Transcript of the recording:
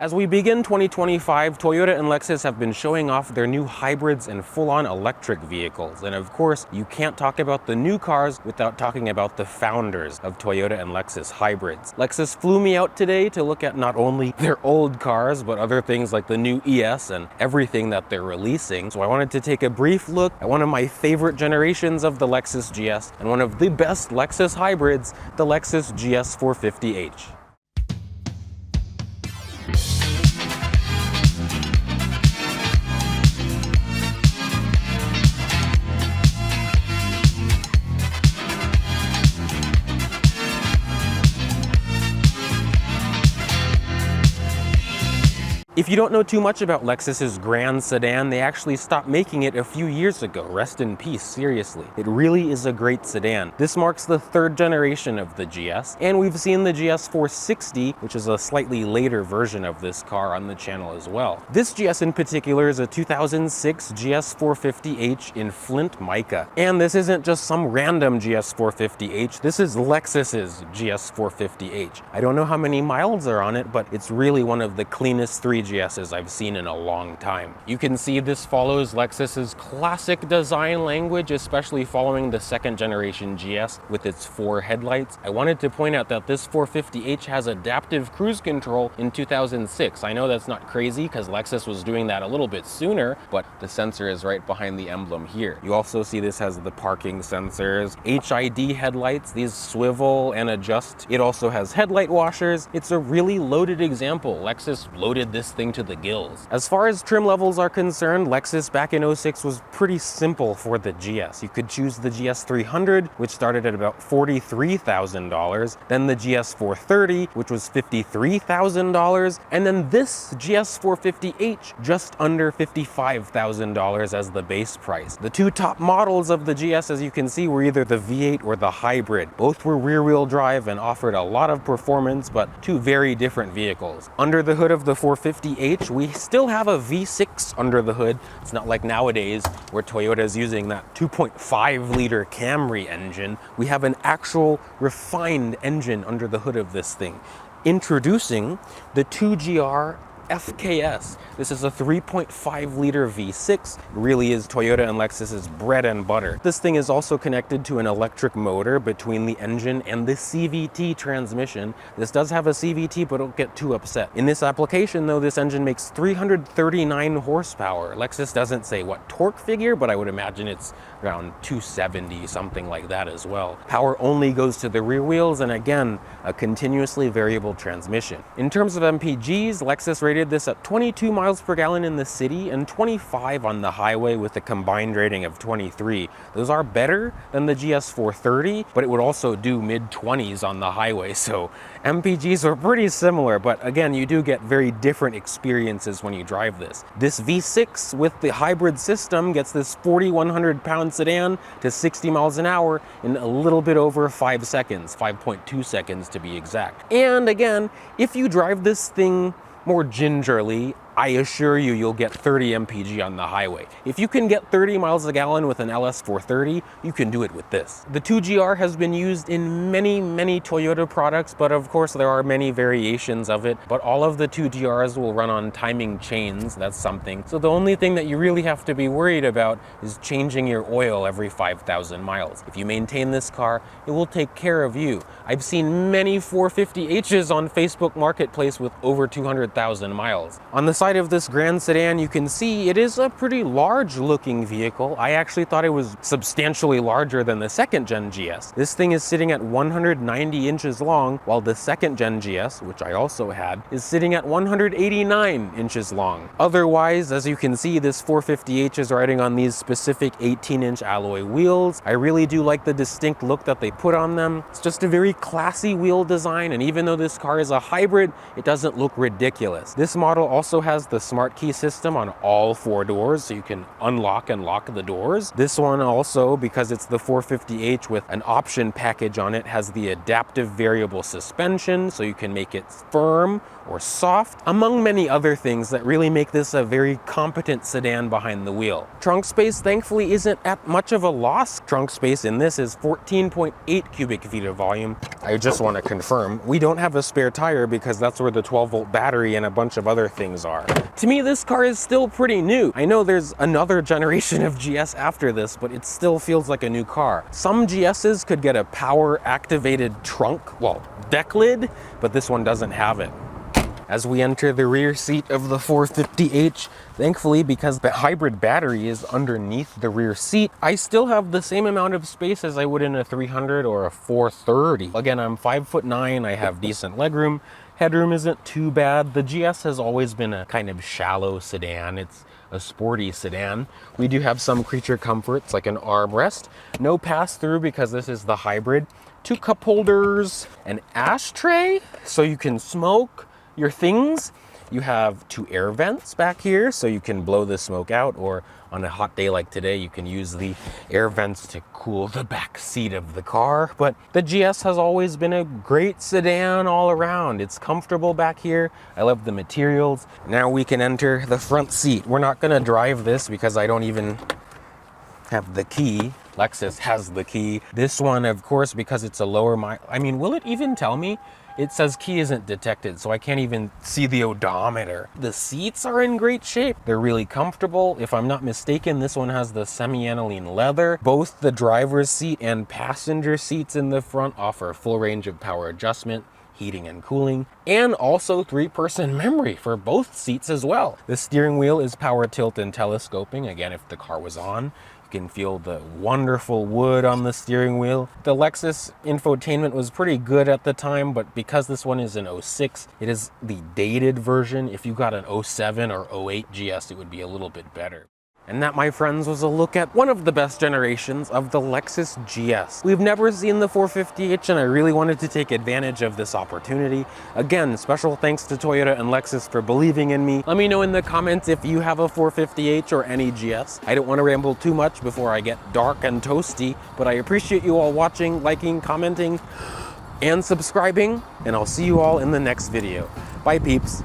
As we begin 2025, Toyota and Lexus have been showing off their new hybrids and full-on electric vehicles. And of course, you can't talk about the new cars without talking about the founders of Toyota and Lexus hybrids. Lexus flew me out today to look at not only their old cars, but other things like the new ES and everything that they're releasing. So I wanted to take a brief look at one of my favorite generations of the Lexus GS and one of the best Lexus hybrids, the Lexus GS 450h. If you don't know too much about Lexus's Grand Sedan, they actually stopped making it a few years ago. Rest in peace, seriously. It really is a great sedan. This marks the third generation of the GS, and we've seen the GS 460, which is a slightly later version of this car, on the channel as well. This GS in particular is a 2006 GS 450h in Flint mica. And this isn't just some random GS 450h, this is Lexus's GS 450h. I don't know how many miles are on it, but it's really one of the cleanest three GSs I've seen in a long time. You can see this follows Lexus's classic design language, especially following the second generation GS with its 4 headlights. I wanted to point out that this 450h has adaptive cruise control in 2006. I know that's not crazy because Lexus was doing that a little bit sooner, but the sensor is right behind the emblem here. You also see this has the parking sensors, HID headlights, these swivel and adjust. It also has headlight washers. It's a really loaded example. Lexus loaded this thing to the gills. As far as trim levels are concerned, Lexus back in 06 was pretty simple for the GS. You could choose the GS 300, which started at about $43,000, then the GS 430, which was $53,000, and then this GS 450h just under $55,000 as the base price. The two top models of the GS, as you can see, were either the V8 or the hybrid. Both were rear-wheel drive and offered a lot of performance, but two very different vehicles. Under the hood of the 450h, we still have a V6 under the hood. It's not like nowadays where Toyota is using that 2.5 liter Camry engine. We have an actual refined engine under the hood of this thing. Introducing the 2GR FKS. This is a 3.5 liter V6. It really is Toyota and Lexus's bread and butter. This thing is also connected to an electric motor between the engine and the CVT transmission. This does have a CVT, but don't get too upset. In this application though, this engine makes 339 horsepower. Lexus doesn't say what torque figure, but I would imagine it's around 270, something like that as well. Power only goes to the rear wheels, and again, a continuously variable transmission. In terms of MPGs, Lexus rated this at 22 miles per gallon in the city and 25 on the highway with a combined rating of 23. Those are better than the GS 430, but it would also do mid-20s on the highway, so MPGs are pretty similar, but again, you do get very different experiences when you drive this. This V6 with the hybrid system gets this 4,100 pound sedan to 60 miles an hour in a little bit over 5 seconds, 5.2 seconds to be exact. And again, if you drive this thing more gingerly, I assure you, you'll get 30 mpg on the highway. If you can get 30 miles a gallon with an LS 430, you can do it with this. The 2GR has been used in many Toyota products, but of course there are many variations of it. But all of the 2GRs will run on timing chains, that's something. So the only thing that you really have to be worried about is changing your oil every 5,000 miles. If you maintain this car, it will take care of you. I've seen many 450h's on Facebook Marketplace with over 200,000 miles. On the side of this Grand Sedan, you can see it is a pretty large looking vehicle. I actually thought it was substantially larger than the second gen GS. This thing is sitting at 190 inches long, while the second gen GS, which I also had, is sitting at 189 inches long. Otherwise, as you can see, this 450h is riding on these specific 18-inch alloy wheels. I really do like the distinct look that they put on them. It's just a very classy wheel design, and even though this car is a hybrid, it doesn't look ridiculous. This model also has has the smart key system on all 4 doors, so you can unlock and lock the doors. This one also, because it's the 450h with an option package on it, has the adaptive variable suspension, so you can make it firm or soft, among many other things that really make this a very competent sedan behind the wheel. Trunk space thankfully isn't at much of a loss. Trunk space in this is 14.8 cubic feet of volume. I just want to confirm, we don't have a spare tire because that's where the 12-volt battery and a bunch of other things are. To me, this car is still pretty new. I know there's another generation of GS after this, but it still feels like a new car. Some GSs could get a power-activated trunk, well, deck lid, but this one doesn't have it. As we enter the rear seat of the 450h, thankfully, because the hybrid battery is underneath the rear seat, I still have the same amount of space as I would in a 300 or a 430. Again, I'm 5'9", I have decent legroom. Headroom isn't too bad. The GS has always been a kind of shallow sedan. It's a sporty sedan. We do have some creature comforts like an armrest. No pass-through because this is the hybrid. 2 cup holders, an ashtray so you can smoke your things. You have 2 air vents back here so you can blow the smoke out, or on a hot day like today you can use the air vents to cool the back seat of the car. But the GS has always been a great sedan all around. It's comfortable back here. I love the materials. Now we can enter the front seat. We're not gonna drive this because I don't even have the key. Lexus has the key. This one, of course, because it's a lower mile, I mean, will it even tell me? It says key isn't detected, so I can't even see the odometer. The seats are in great shape. They're really comfortable. If I'm not mistaken, this one has the semi-aniline leather. Both the driver's seat and passenger seats in the front offer full range of power adjustment, heating and cooling, and also 3-person memory for both seats as well. The steering wheel is power tilt and telescoping. Again, if the car was on, you can feel the wonderful wood on the steering wheel. The Lexus infotainment was pretty good at the time, but because this one is an 06, it is the dated version. If you got an 07 or 08 GS, it would be a little bit better. And that, my friends, was a look at one of the best generations of the Lexus GS. We've never seen the 450h, and I really wanted to take advantage of this opportunity. Again, special thanks to Toyota and Lexus for believing in me. Let me know in the comments if you have a 450h or any GS. I don't want to ramble too much before I get dark and toasty, but I appreciate you all watching, liking, commenting, and subscribing, and I'll see you all in the next video. Bye, peeps.